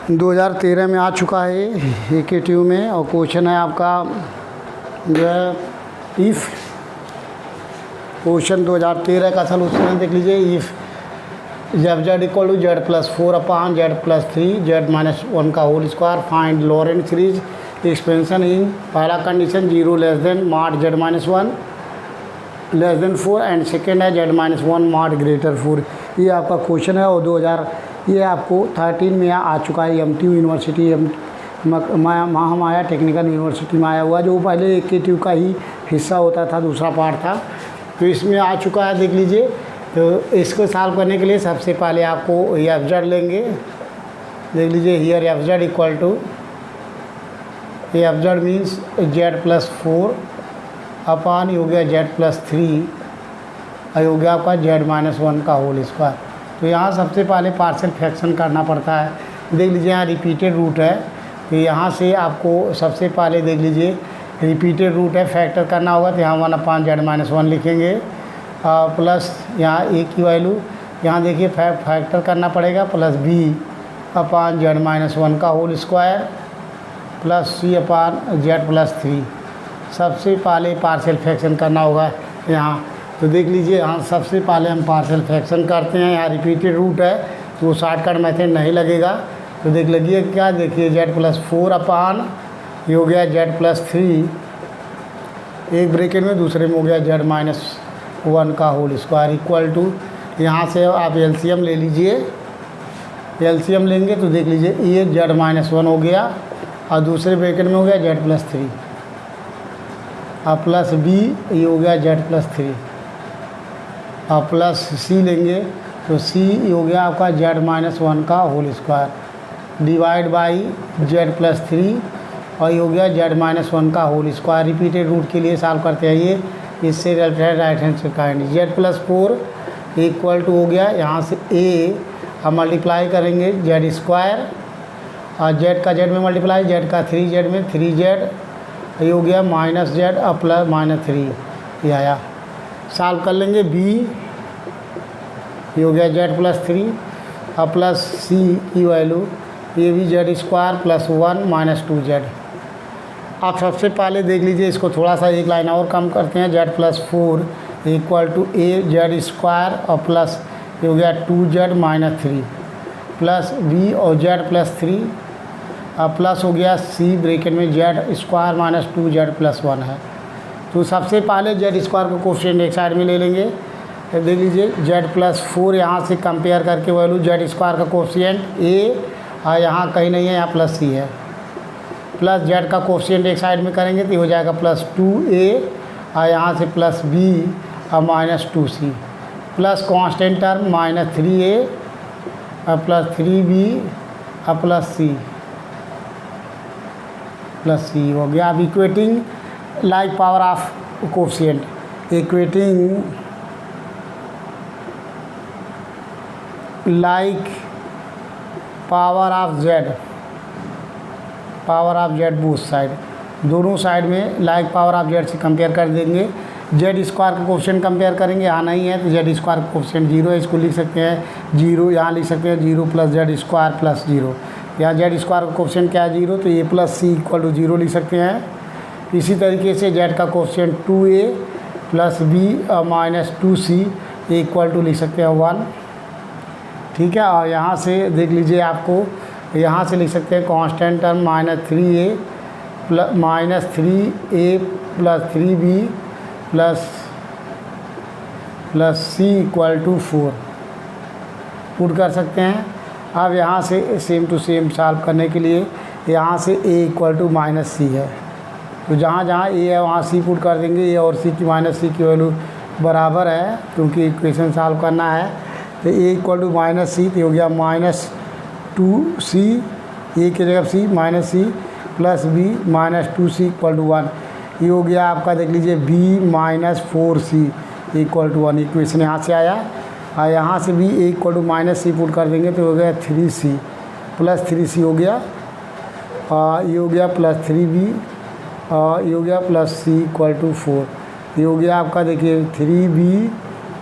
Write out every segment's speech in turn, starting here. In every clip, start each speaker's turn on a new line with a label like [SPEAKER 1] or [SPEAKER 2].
[SPEAKER 1] 2013 में आ चुका है AKTU में, और क्वेश्चन है आपका जो है इफ़। क्वेश्चन 2013 का सलूशन देख लीजिए। इफ़ जब z equal to Z plus 4 upon Z plus 3 Z minus 1 का whole square, find Laurent series expansion in पहला condition 0 less than mod Z minus 1 less than 4 and second है Z minus 1 mod greater 4। ये आपका question है, और 2000 ये आपको 13 में आ चुका है। MTU university Mahamaya technical university में आया हुआ, जो पहले AKTU का ही हिस्सा होता था, दूसरा पार्ट था, तो इसमें आ चुका है। देख लीजिए, तो इसको सॉल्व करने के लिए सबसे पहले आपको FZ लेंगे। देख लीजिए here FZ equal to FZ means Z plus 4 upon ये हो गया जेड प्लस 3 हो गया आपका जेड माइनस 1 का होल स्क्वायर। तो यहाँ सबसे पहले पार्शियल फ्रैक्शन करना पड़ता है। देख लीजिए यहाँ रिपीटेड रूट है, तो यहाँ से आपको सबसे पहले देख लीजिए रिपीटेड रूट है, फैक्टर करना होगा, तो यहाँ 1 अपॉन जेड माइनस 1 लिखेंगे, प्लस यहाँ ए की वैल्यू यहाँ देखिए फैक्टर करना पड़ेगा, plus b upon Z minus 1 का whole square plus c upon Z plus 3। सबसे पहले पार्शियल फ्रैक्शन करना होगा यहाँ। तो देख लीजिए यहाँ सबसे पहले हम पार्शियल फ्रैक्शन करते हैं। यहाँ रिपीटेड रूट है तो शॉर्टकट मेथड नहीं लगेगा, तो देख लीजिए क्या, देखिए जेड प्लस 4 अपॉन ये हो गया जेड प्लस 3, एक ब्रैकेट में दूसरे में हो गया जेड माइनस 1 का होल स्क्वायर इक्वल टू, यहाँ से आप LCM ले लीजिए। LCM लेंगे तो देख लीजिए ये जेड माइनस 1 हो गया, और दूसरे ब्रैकेट में हो गया जेड प्लस 3, और प्लस b ये हो गया जेड प्लस 3, और प्लस c लेंगे तो c ये हो गया आपका जेड माइनस 1 का whole square divide by Z plus 3, और ये हो गया जेड माइनस 1 का होल स्क्वायर। रिपीटेड रूट के लिए सॉल्व करते हैं ये, इससे राइट हैंड से kind Z plus 4 equal to हो गया, यहाँ से a हम मल्टीप्लाई करेंगे जेड स्क्वायर, और जेड का जेड में मल्टीप्लाई, जेड का 3z में 3z, ये हो गया माइनस जेड और प्लस माइनस 3, ये आया। सॉल्व कर लेंगे b, ये हो गया जेड प्लस 3 और प्लस c की वैल्यू ये भी Z square plus 1 minus 2z। अब सबसे पहले देख लीजिए इसको थोड़ा सा एक लाइन और कम करते हैं, Z plus 4 equal to a Z square और प्लस ये हो गया 2z माइनस 3 प्लस b और जेड प्लस 3 और प्लस हो गया c ब्रैकेट में Z square minus 2z plus 1 है। तो सबसे पहले जेड स्क्वायर का कोफिशिएंट एक साइड में ले लेंगे। देख लीजिए जेड प्लस 4 यहाँ से कंपेयर करके वैल्यू जेड स्क्वायर का कोफिशिएंट a और यहाँ कहीं नहीं है, यहाँ प्लस c है, प्लस जेड का कोफिशिएंट एक साइड में करेंगे तो हो जाएगा प्लस 2a और यहाँ से प्लस b और minus 2c plus constant term minus 3a और प्लस 3b और प्लस c हो गया। अब equating like power of coefficient, equating like power of Z both side, दोनों साइड में लाइक पावर ऑफ जेड से कंपेयर कर देंगे। जेड स्क्वायर का कोफिशिएंट कंपेयर करेंगे, यहाँ नहीं है तो जेड स्क्वायर का कोफिशिएंट 0 है, इसको लिख सकते हैं 0, यहाँ लिख सकते हैं 0 प्लस जेड स्क्वायर प्लस 0, यहाँ जेड स्क्वायर का कोफिशिएंट क्या है 0, तो ए प्लस सी इक्वल टू 0 लिख सकते हैं। इसी तरीके से जेड का कोफिशिएंट 2a प्लस b और माइनस 2c इक्वल टू लिख सकते हैं 1, ठीक है। और यहाँ से देख लीजिए आपको यहाँ से लिख सकते हैं constant term minus 3a plus 3b plus c equal to 4 put कर सकते हैं। अब यहाँ से सेम टू सेम सॉल्व करने के लिए यहाँ से a equal to minus c है, तो जहाँ जहाँ a है वहाँ c पुट कर देंगे, a और c की माइनस c की वैल्यू बराबर है क्योंकि इक्वेशन सॉल्व करना है। तो a equal to minus c तो हो गया माइनस 2c, a की जगह c minus c plus b minus 2c equal to 1, ये हो गया आपका देख लीजिए b minus 4c equal to 1। Equation यहाँ से आया, और यहाँ से भी a equal to minus c put कर देंगे तो हो गया 3c प्लस 3c हो गया, ये हो गया प्लस 3b और ये हो गया प्लस c इक्वल टू 4, ये हो गया आपका देखिए 3b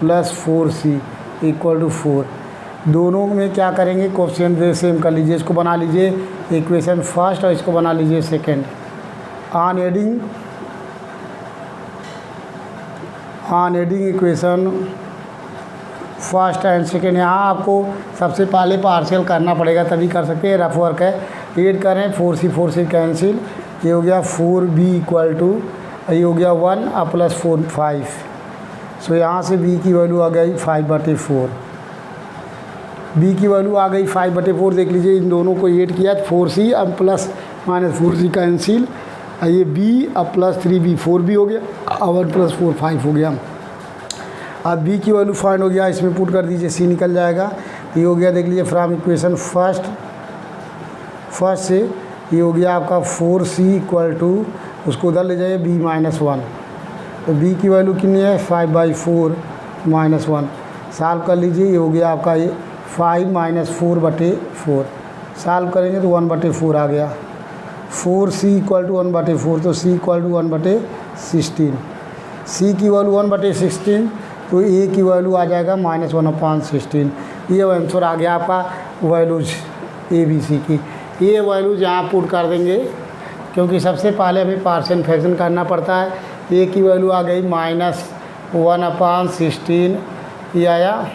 [SPEAKER 1] plus 4c equal to 4। दोनों में क्या करेंगे, कोफिशिएंट सेम कर लीजिए। इसको बना लीजिए इक्वेशन फर्स्ट और इसको बना लीजिए second. On adding equation first and second, यहाँ आपको सबसे पहले पार्शियल करना पड़ेगा, तभी कर सकते हैं, रफ वर्क है। ऐड करें 4c कैंसिल, ये हो गया 4b इक्वल टू, ये हो गया 1 और प्लस 4 5। सो यहाँ से b की वैल्यू आ गई 5/4। b की वैल्यू आ गई 5/4। देख लीजिए इन दोनों को ऐड किया 4c अब प्लस माइनस 4c कैंसिल, ये b अब प्लस 3b 4b हो गया और 1 + 4 5 हो गया। अब b की वैल्यू फाइंड हो गया, इसमें पुट कर दीजिए, c निकल जाएगा। ये हो गया, देख लीजिए फ्रॉम इक्वेशन फर्स्ट से ये हो गया आपका 4c इक्वल टू, उसको उधर ले जाइए b - 1। तो b की वैल्यू कितनी है 5/4 - 1। सॉल्व कर लीजिए, ये हो गया आपका ये 5 - 4/4। सॉल्व करेंगे तो 1/4 आ गया। 4c इक्वल टू 1/4, तो c इक्वल टू 1/16। c की वैल्यू 1/16, तो a की वैल्यू आ जाएगा -1/16। ये आंसर आ गया आपका वैल्यूज ए बी सी की। ये वैल्यूज यहाँ पुट कर देंगे, क्योंकि सबसे पहले हमें पार्शियल फ्रैक्शन करना पड़ता है। a की वैल्यू आ गई -1/16, ये आया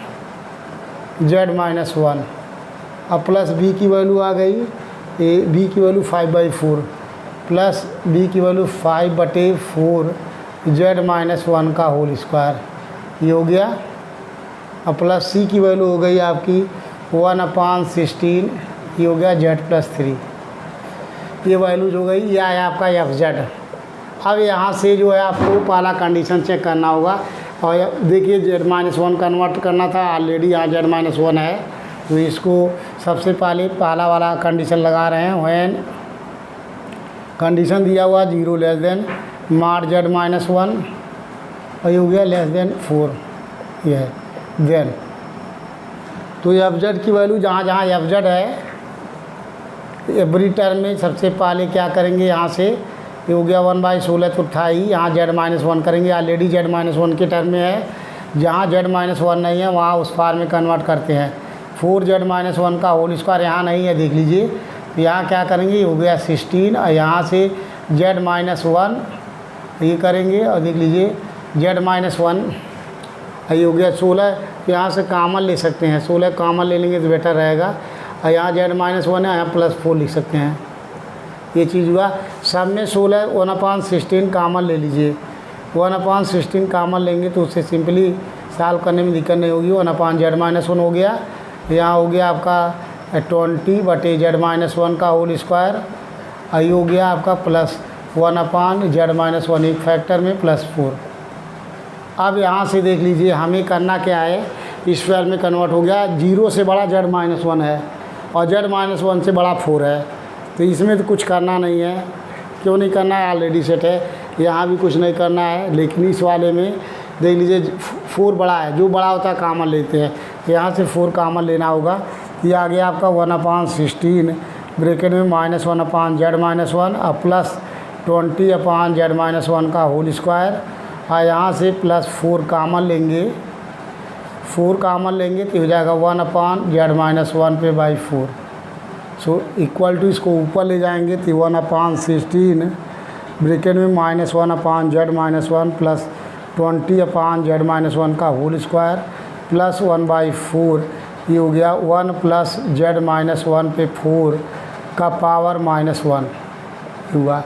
[SPEAKER 1] z-1 अब प्लस b की वैल्यू आ गई, b की वैल्यू 5/4 प्लस b की वैल्यू 5/4 z-1 का होल स्क्वायर, ये हो गया। अब प्लस c की वैल्यू हो गई आपकी 1/16, ये हो गया z+3। ये वैल्यूज हो गई, ये आया आपका fz। अब यहाँ से जो है आपको पहला कंडीशन चेक करना होगा, और देखिए z-1 कन्वर्ट करना था, ऑलरेडी यहाँ z-1 है, तो इसको सबसे पहले पहला वाला कंडीशन लगा रहे हैं। व्हेन कंडीशन दिया हुआ 0 लेस देन मार z-1 और ये हो गया लेस देन 4, ये है देन। तो fz की वैल्यू जहाँ जहाँ fz है एवरी टर्म में सबसे पहले क्या करेंगे, यहाँ से ये हो गया 1/16 तो था ही, यहाँ z-1 करेंगे, ऑलरेडी z-1 के टर्म में है। जहाँ z-1 नहीं है वहाँ उस पार में कन्वर्ट करते हैं। 4z-1 का होल स्क्वायर यहाँ नहीं है, देख लीजिए। तो यहाँ क्या करेंगे, ये हो गया 16 और यहाँ से z-1 ये करेंगे और देख लीजिए z-1 ये हो गया 16। तो यहाँ से कॉमन ले सकते हैं, 16 कॉमन ले लेंगे तो बेटर रहेगा। और यहाँ z-1 है, यहाँ +4 लिख सकते हैं। ये चीज़ हुआ, सब में 16 1/16 कॉमन ले लीजिए। 1/16 कॉमन लेंगे तो उससे सिंपली सॉल्व करने में दिक्कत नहीं होगी। 1/z-1 हो गया, यहाँ हो गया आपका 20/z-1 का होल स्क्वायर, और ये हो गया आपका +1/z-1 एक फैक्टर में +4। अब यहाँ से देख लीजिए हमें करना क्या है, स्क्वायर में कन्वर्ट हो गया। 0 से बड़ा z-1 है और z-1 से बड़ा 4 है, तो इसमें तो कुछ करना नहीं है। क्यों नहीं करना है, ऑलरेडी सेट है। यहाँ भी कुछ नहीं करना है, लेकिन इस वाले में देख लीजिए 4 बड़ा है, जो बड़ा होता है कॉमन लेते हैं, तो यहाँ से 4 कॉमन लेना होगा। ये आ गया आपका 1/16 ब्रैकेट में -1/z-1 और प्लस 20/z-1 का होल स्क्वायर, और यहाँ से +4 कॉमन लेंगे। 4 कॉमन लेंगे तो हो जाएगा 1/z-1/4। सो इक्वल टू, इसको ऊपर ले जाएंगे तो 1/16 ब्रैकेट में -1/z-1 प्लस 20/z-1 का होल स्क्वायर प्लस 1/4, ये हो गया 1 + z-1/4 का पावर -1 हुआ।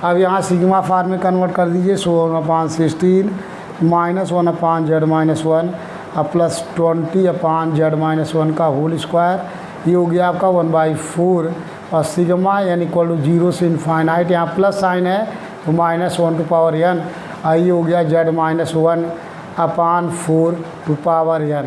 [SPEAKER 1] अब यहाँ सिग्मा फार्म में कन्वर्ट कर दीजिए। सो 1/16 -1/z-1 और प्लस 20/z-1 का होल स्क्वायर, ये हो गया आपका 1/4। और सिग्मा यानी इक्वल टू 0 से इनफाइनाइट, यहाँ प्लस साइन है तो -1 टू पावर n, और ये हो गया z-1/4 टू पावर n।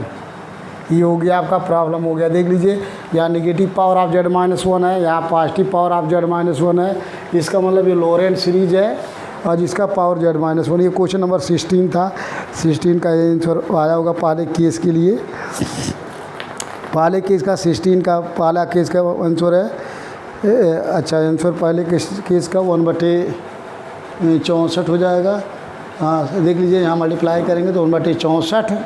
[SPEAKER 1] ये हो गया आपका प्रॉब्लम हो गया। देख लीजिए यहाँ नेगेटिव पावर ऑफ z-1 है, यहाँ पॉजिटिव पावर ऑफ z-1 है। इसका मतलब ये लोरेंट सीरीज है और जिसका पावर z-1। ये क्वेश्चन नंबर 16 था। 16 का आंसर आया होगा पहले केस के लिए। पहले केस का 16 का पहला केस का आंसर है। अच्छा, आंसर पहले केस का 1/64 हो जाएगा। हाँ देख लीजिए, यहाँ मल्टीप्लाई करेंगे तो 1/64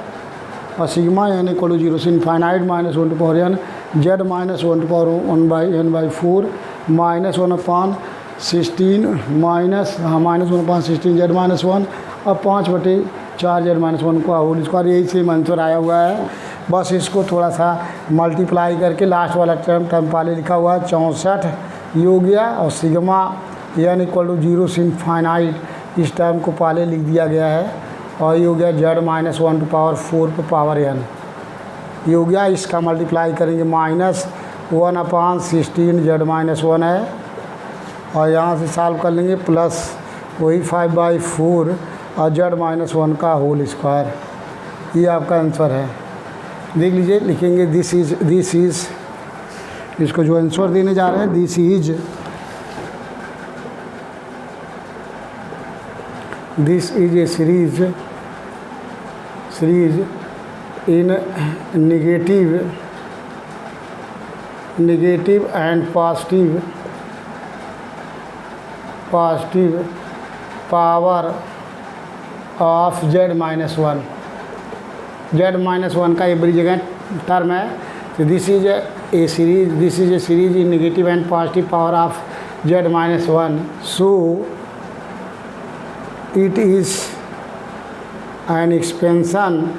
[SPEAKER 1] और सिग्मा n इक्वल टू 0 से infinite minus 1 to power n Z minus 1 to power 1/n/4 minus 1/16 minus 1/16 Z minus 1 और 5/4 जेड माइनस 1 का होल स्क्वायर। यही सेम आंसर आया हुआ है। बस इसको थोड़ा सा मल्टीप्लाई करके लास्ट वाला टर्म पहले लिखा हुआ है 64 ये हो गया, और सिग्मा n इक्वल टू 0 से इनफाइनाइट इस टर्म को पहले लिख दिया गया है, और ये हो गया जेड माइनस 1 टू पावर 4 पे पावर n ये हो गया। इसका मल्टीप्लाई करेंगे माइनस 1/16 जेड माइनस 1 है, और यहाँ से सॉल्व कर लेंगे प्लस वही 5/4 और जेड माइनस 1 का होल स्क्वायर। ये आपका आंसर है। देख लीजिए, लिखेंगे दिस इज़ इसको जो आंसर देने जा रहे हैं, this is a series in negative and positive power of Z minus 1। Z minus 1 का एवरी जगह टर्म है, तो this is a series in negative and positive power of Z minus 1, so it is an expansion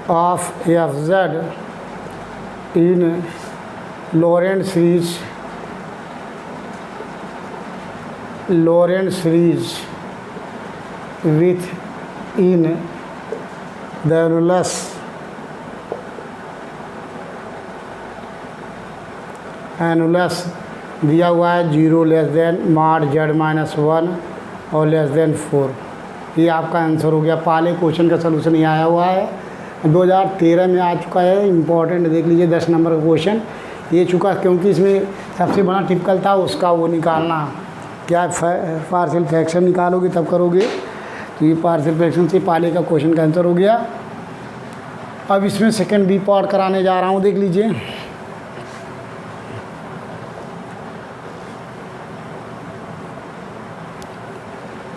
[SPEAKER 1] of F Z in Laurent series with in the annulus दिया हुआ है 0 less then माड Z minus 1 और less than 4। ये आपका answer हो गया। पहले क्वेश्चन का सलूशन ये आया हुआ है, 2013 में आ चुका है। इम्पॉर्टेंट देख लीजिए 10 नंबर का क्वेश्चन ये चुका, क्योंकि इसमें सबसे बड़ा टिपिकल था उसका वो निकालना, क्या पार्शियल फ्रैक्शन निकालोगे तब करोगे। तो ये पार्शियल फ्रैक्शन से पहले का क्वेश्चन का आंसर हो गया। अब इसमें सेकंड बी पार्ट कराने जा रहा हूँ, देख लीजिए।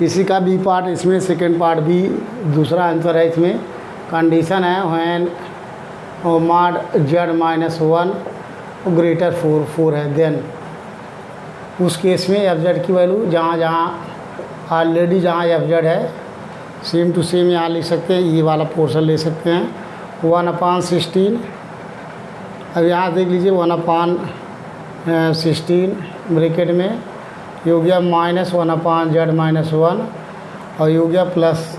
[SPEAKER 1] इसी का बी पार्ट, इसमें सेकंड पार्ट भी दूसरा आंसर है। इसमें कंडीशन है व्हेन माड जेड माइनस 1 ग्रेटर 4 है, देन उस केस में एफ जेड की वैल्यू जहाँ ऑलरेडी जहाँ एफ जेड है सेम टू सेम यहाँ लिख सकते हैं, ये वाला पोर्शन ले सकते हैं 1/16। अब यहाँ देख लीजिए 1/16 ब्रैकेट में ये हो गया -1/z माइनस 1 और ये हो गया प्लस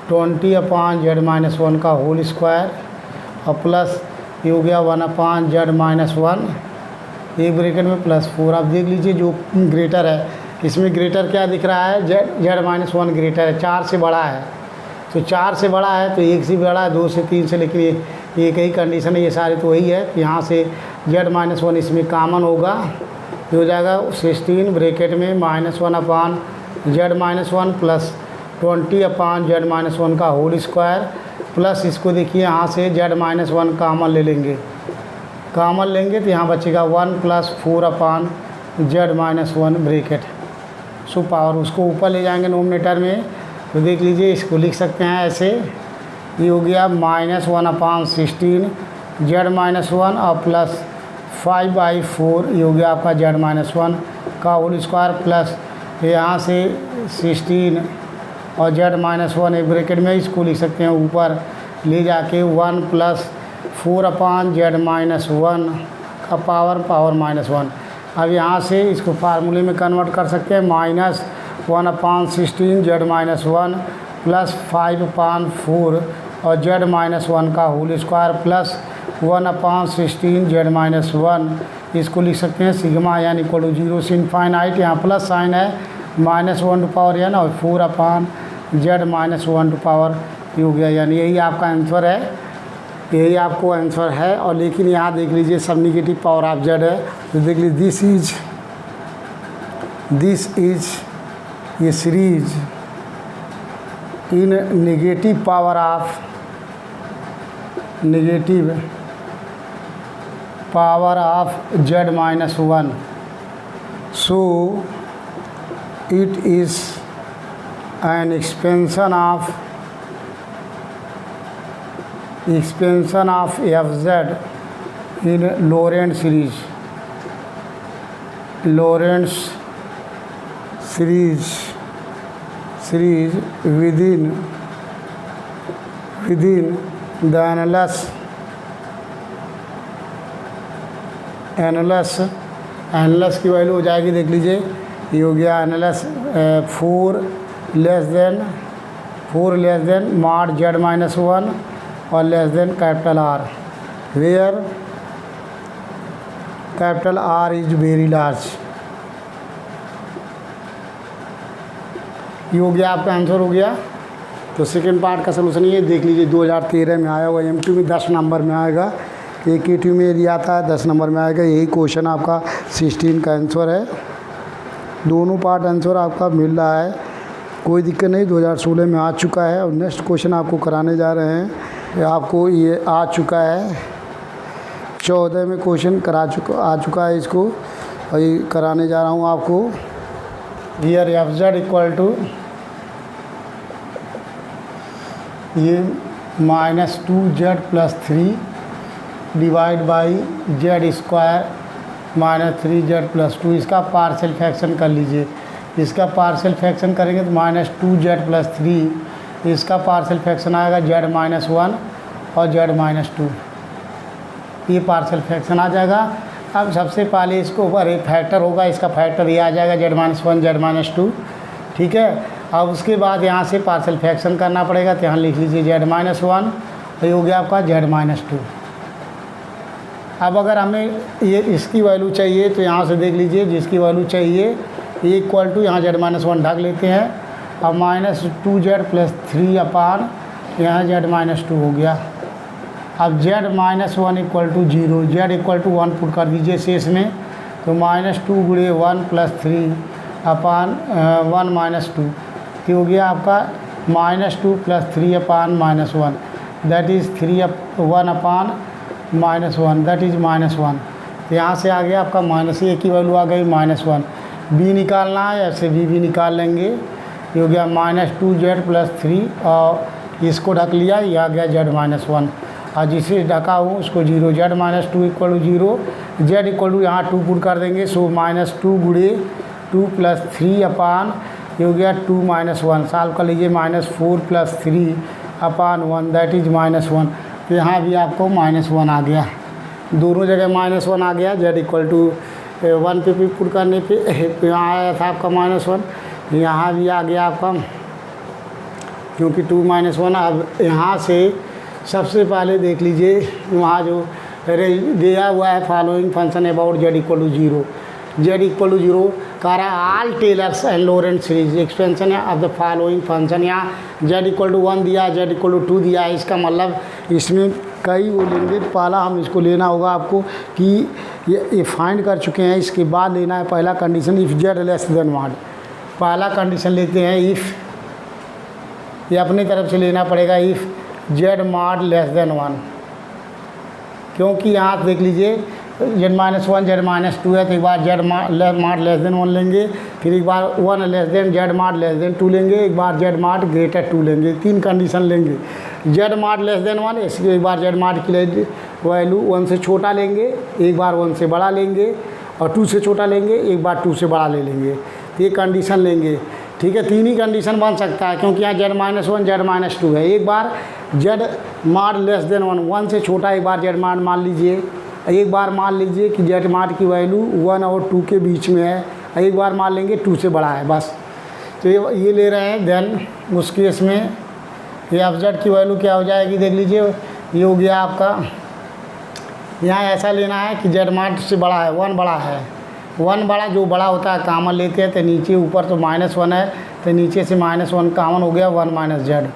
[SPEAKER 1] 20/z माइनस 1 का होल स्क्वायर और प्लस ये हो गया 1/z माइनस 1 एक ब्रैकेट में प्लस 4। आप देख लीजिए जो ग्रेटर है, इसमें ग्रेटर क्या दिख रहा है, z माइनस 1 ग्रेटर है, 4 से बड़ा है। तो 4 से बड़ा है तो 1 से बड़ा है, 2 से 3 से, लेकिन ये एक ही कंडीशन है, ये सारे तो वही है। तो यहाँ से z माइनस 1 इसमें कॉमन होगा, ये हो जाएगा 16 ब्रैकेट में -1/z minus 1 plus 20/z minus 1 का होल स्क्वायर प्लस इसको देखिए यहाँ से z माइनस 1 कॉमन ले लेंगे, कॉमन लेंगे तो यहाँ बचेगा 1 + 4/z minus 1 bracket so power, उसको ऊपर ले जाएंगे नोमिनेटर में। तो देख लीजिए इसको लिख सकते हैं ऐसे, ये हो गया -1/16 z माइनस 1 और प्लस 5/4 ये हो गया आपका z माइनस 1 का होल स्क्वायर प्लस यहाँ से 16 और z माइनस 1 एक ब्रैकेट में, इसको लिख सकते हैं ऊपर ले जाके 1 + 4/z माइनस 1 का पावर -1। अब यहाँ से इसको फार्मूले में कन्वर्ट कर सकते हैं, -1/16 z माइनस 1 प्लस 5/4 और z माइनस 1 का whole square plus 1/16 z minus 1, इसको लिख सकते हैं सिग्मा यानी इक्वल टू 0 से इनफाइनाइट, यहाँ प्लस साइन है -1 टू पावर n और 4/z माइनस 1 टू पावर ये हो गया, यानी यही आपका आंसर है, यही आपको आंसर है। और लेकिन यहाँ देख लीजिए सब निगेटिव पावर ऑफ z है, तो देख लीजिए दिस इज ये series in negative power of z minus 1, so it is an expansion of expansion of F Z in Laurent series within the annulus की वैल्यू हो जाएगी, देख लीजिए ये हो गया annulus 4 less than mod Z minus 1 और less than capital R, where capital R is very large. ये हो गया आपका आंसर हो गया। तो सेकेंड पार्ट का सलूशन ये देख लीजिए 2013 में आया हुआ, एमक्यू में 10 नंबर में आएगा, AKT में यदि आता है 10 नंबर में आएगा। यही क्वेश्चन आपका 16 का आंसर है। दोनों पार्ट आंसर आपका मिल रहा है, कोई दिक्कत नहीं। 2016 में आ चुका है और नेक्स्ट क्वेश्चन आपको कराने जा रहे हैं। आपको ये आ चुका है 14 में क्वेश्चन आ चुका है, इसको और ये कराने जा रहा हूँ आपको। Here F z equal to ये -2z+3 divide by Z square -3z+2, इसका पार्शियल फ्रैक्शन कर लीजिए। इसका पार्शियल फ्रैक्शन करेंगे तो -2z+3, इसका पार्शियल फ्रैक्शन आएगा z-1 और z-2, ये पार्शियल फ्रैक्शन आ जाएगा। अब सबसे पहले इसको ऊपर एक फैक्टर होगा, इसका फैक्टर ये आ जाएगा z-1 z-2, ठीक है। अब उसके बाद यहाँ से पार्शियल फ्रैक्शन करना पड़ेगा, तो यहाँ लिख लीजिए z-1 और ये हो गया आपका z-2। अब अगर हमें ये इसकी वैल्यू चाहिए तो यहाँ से देख लीजिए, जिसकी वैल्यू चाहिए ये इक्वल टू यहाँ z-1 ढक लेते हैं। अब -2z+3 अपान यहाँ z-2 हो गया। अब z-1 equal to 0, z equal to 1 put कर दीजिए शेष में, तो -2 गुणे 1 + 3 अपान 1 - 2, तो हो गया आपका -2 + 3 अपान -1, that is 1 upon -1, that is -1। तो यहाँ से आ गया आपका -a की वैल्यू आ गई -1। b निकालना है, ऐसे b निकाल लेंगे। ये हो गया -2z+3 और इसको ढक लिया, ये आ गया z-1 और जिसे ढका हूँ उसको 0, z-2 equal to 0, z equal to यहाँ 2 पुट कर देंगे, सो -2 गुणे 2 + 3 अपान ये हो गया 2 - 1, सॉल्व कर लीजिए -4 + 3 अपान 1, दैट इज़ -1। तो यहाँ भी आपको -1 आ गया, दोनों जगह -1 आ गया। z इक्वल टू 1 पे पुट करने पे यहाँ आया था आपका -1, यहाँ भी आ गया आपका, क्योंकि 2 - 1। अब यहाँ से सबसे पहले देख लीजिए वहाँ जो दिया हुआ है following function about z equal to 0, z equal to 0 कह रहा है all Taylor's and Laurent series expansion of the following function. यहाँ z इक्वल टू 1 दिया, z इक्वल टू 2 दिया है, इसका मतलब इसमें कई वो लेंगे। पहला हम इसको लेना होगा आपको कि ये फाइंड कर चुके हैं, इसके बाद लेना है पहला condition if z less than 1। पहला कंडीशन लेते हैं इफ़, ये अपनी तरफ से लेना पड़ेगा if z mod less than 1, क्योंकि यहाँ देख लीजिए z-1 z-2 है, तो एक बार z mod लेस देन 1 लेंगे, फिर एक बार 1 less than z mod less than 2 लेंगे, एक बार z mod ग्रेटर 2 लेंगे, 3 कंडीशन लेंगे। z mod लेस देन 1, इसलिए एक बार z mod की वैल्यू 1 से छोटा लेंगे, एक बार 1 से बड़ा लेंगे, और 2 से छोटा लेंगे, एक बार 2 से बड़ा ले लेंगे, ये कंडीशन लेंगे, ठीक है। 3 ही कंडीशन बन सकता है, क्योंकि यहाँ z-1 z-2 है। एक बार z mod लेस देन 1 से छोटा, एक बार z mod मान लीजिए, एक बार मान लीजिए कि z mod की वैल्यू 1 और 2 के बीच में है, एक बार मान लेंगे 2 से बड़ा है, बस। तो ये ले रहे हैं, देन उस केस में ये एफ जेड की वैल्यू क्या हो जाएगी, देख लीजिए। ये हो गया आपका, यहाँ ऐसा लेना है कि z mod से बड़ा है, 1 बड़ा है, 1 बड़ा, जो बड़ा होता है कामन लेते हैं, तो नीचे ऊपर तो -1 है, तो नीचे से -1 कामन हो गया, 1 - z।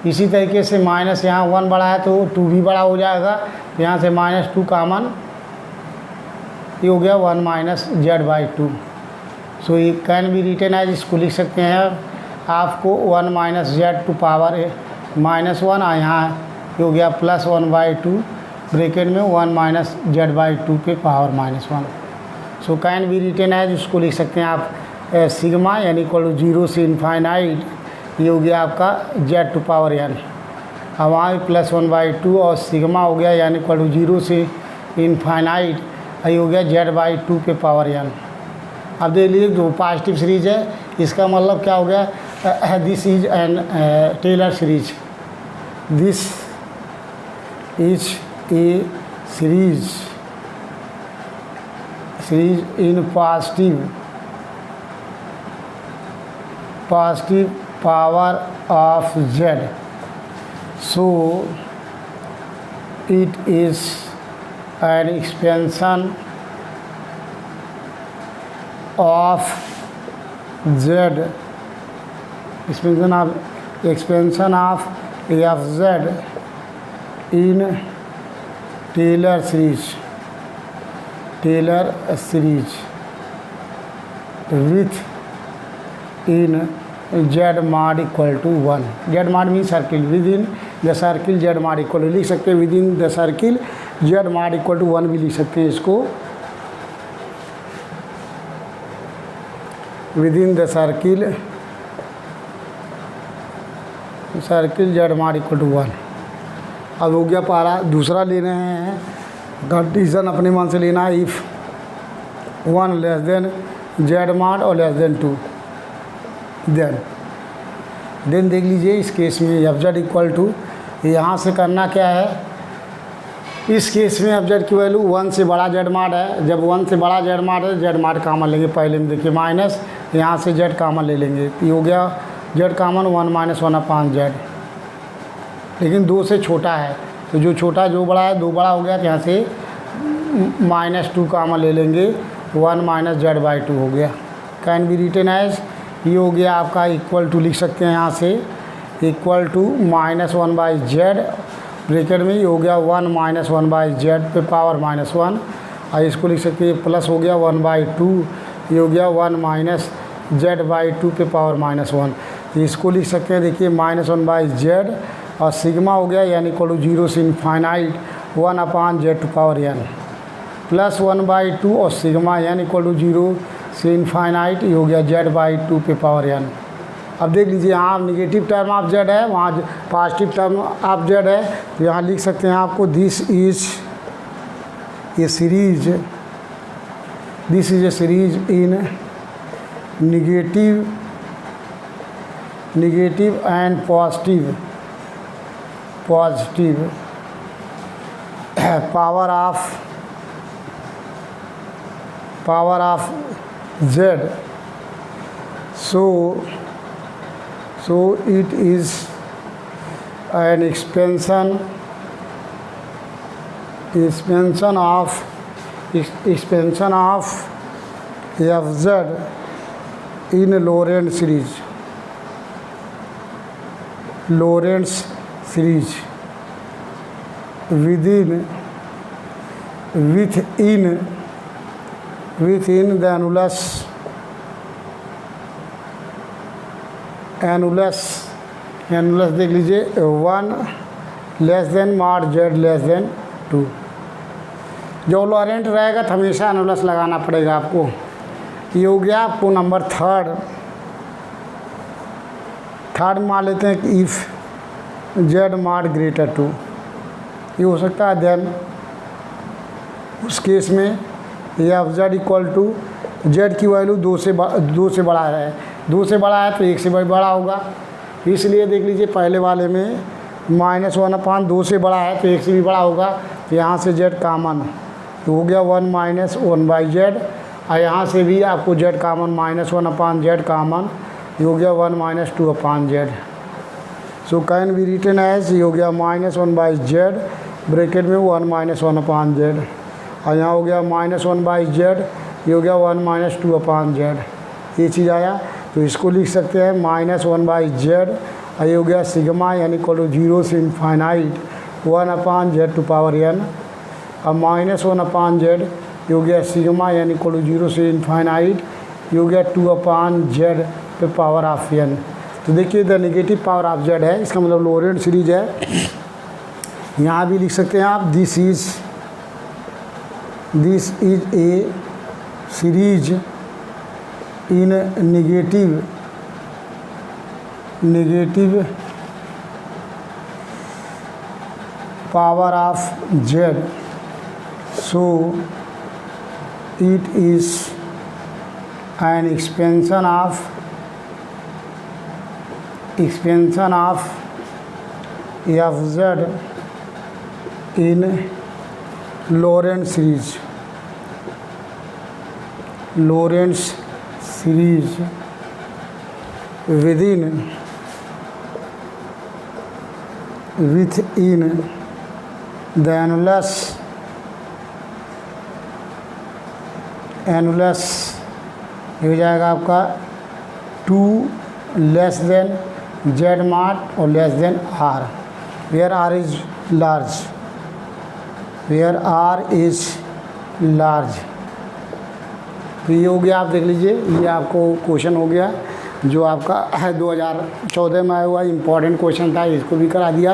[SPEAKER 1] इसी तरीके से माइनस यहाँ 1 बड़ा है तो 2 भी बड़ा हो जाएगा, यहाँ से -2 कामन, ये हो गया 1 - z/2। सो ये कैन बी रिटन एज, इसको लिख सकते हैं आपको 1 - z टू पावर -1, और यहाँ ये हो गया +1/2 ब्रैकेट में 1 - z/2 पे power -1। So can be written as, उसको लिख सकते हैं आप सिग्मा यानी इक्वल टू 0 से इनफाइनाइट, ये हो गया आपका z टू पावर n। अब वहाँ +1/2 और सिग्मा हो गया यानी इक्वल टू 0 से इनफाइनाइट आई हो गया z/2 पे पावर n। अब देख लीजिए जो पॉजिटिव सीरीज है इसका मतलब क्या हो गया, this is an Taylor series, this is a series in positive power of z, so it is an expansion of z, expansion of z in Taylor series with in z mod equal to 1। z mod mean circle, with in the circle z mod equal to लिख सकते हैं, with in the circle z mod equal to 1 भी लिख सकते हैं इसको, with in the circle z mod equal to 1। अब हो गया पारा दूसरा ले रहे हैं, कंडीशन अपने मन से लेना है, if 1 less than z mod और लेस देन 2 देन देख लीजिए इस केस में एफ जेड इक्वल टू, यहाँ से करना क्या है, इस केस में एफ जेड की वैल्यू 1 से बड़ा जेड माड है, जब 1 से बड़ा जेड माड है जेड माड कामन लेंगे, पहले में देखिए माइनस यहाँ से जेड कामन ले लेंगे, ये हो गया जेड कामन 1 - 1/z, लेकिन 2 से छोटा है तो जो छोटा जो बड़ा है 2 बड़ा हो गया तो यहाँ से -2 कामन ले लेंगे, 1 - z/2 हो गया, कैन बी रिटन एज, ये हो गया आपका इक्वल टू लिख सकते हैं यहाँ से इक्वल टू -1/z ब्रैकेट में, ये हो गया 1 - 1/z पे पावर -1, और इसको लिख सकते हैं प्लस हो गया 1/2, ये हो गया 1 - z/2 पे पावर -1, तो इसको लिख सकते हैं देखिए -1/z और सिग्मा हो गया यानी इक्वल टू 0 से infinite 1/z to power n plus 1/2 और सिग्मा यानी इक्वल टू 0 से इनफाइनाइट, ये हो गया z/2 पे पावर n। अब देख लीजिए यहाँ निगेटिव टर्म ऑफ z है, वहाँ पॉजिटिव टर्म ऑफ z है, तो यहाँ लिख सकते हैं आपको this is a series in negative and positive power of z, so it is an expansion of fz in Lorentz series within the annulus देख लीजिए 1 less then mod z less than 2, जो लॉरेंट रहेगा तो हमेशा annulus लगाना पड़ेगा आपको। ये हो गया आपको नंबर थर्ड मान लेते हैं कि if z mod greater two, ये हो सकता है देन उस केस में ये F z equal to z की वैल्यू 2 से बड़ा है, 2 से बड़ा है तो 1 से बड़ा होगा, इसलिए देख लीजिए पहले वाले में -1/2 से बड़ा है तो 1 से भी बड़ा होगा, तो यहाँ से जेड कामन तो हो गया 1 - 1/z, और यहाँ से भी आपको जेड कामन -1/z कामन, ये हो गया 1 - 2/z, so can be written as, ये हो गया -1/z ब्रैकेट में 1 - 1/z, और यहाँ हो गया -1/z, ये हो गया 1 - 2/z, ये चीज़ आया तो इसको लिख सकते हैं -1/z, और ये हो गया सिग्मा यानी इक्वल टू 0 से infinite 1/z to power n, अब -1/z, ये हो गया सिग्मा यानी इक्वल टू 0 से इनफाइनाइट, ये हो गया 2/z पे पावर ऑफ n। तो देखिए the negative power of z है, इसका मतलब लोरेंट सीरीज है, यहाँ भी लिख सकते हैं आप this is a series in power of z, so it is an expansion of fz in Lorentz series within the annulus हो जाएगा आपका 2 लेस देन z मार्ट और less than r, where r is large. तो ये हो गया, आप देख लीजिए, ये आपको क्वेश्चन हो गया जो आपका है 2014 में आया हुआ इम्पॉर्टेंट क्वेश्चन था, इसको भी करा दिया।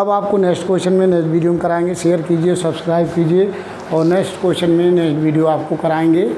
[SPEAKER 1] अब आपको नेक्स्ट क्वेश्चन में नेक्स्ट वीडियो में कराएंगे। शेयर कीजिए, सब्सक्राइब कीजिए और नेक्स्ट क्वेश्चन में नेक्स्ट वीडियो आपको कराएंगे।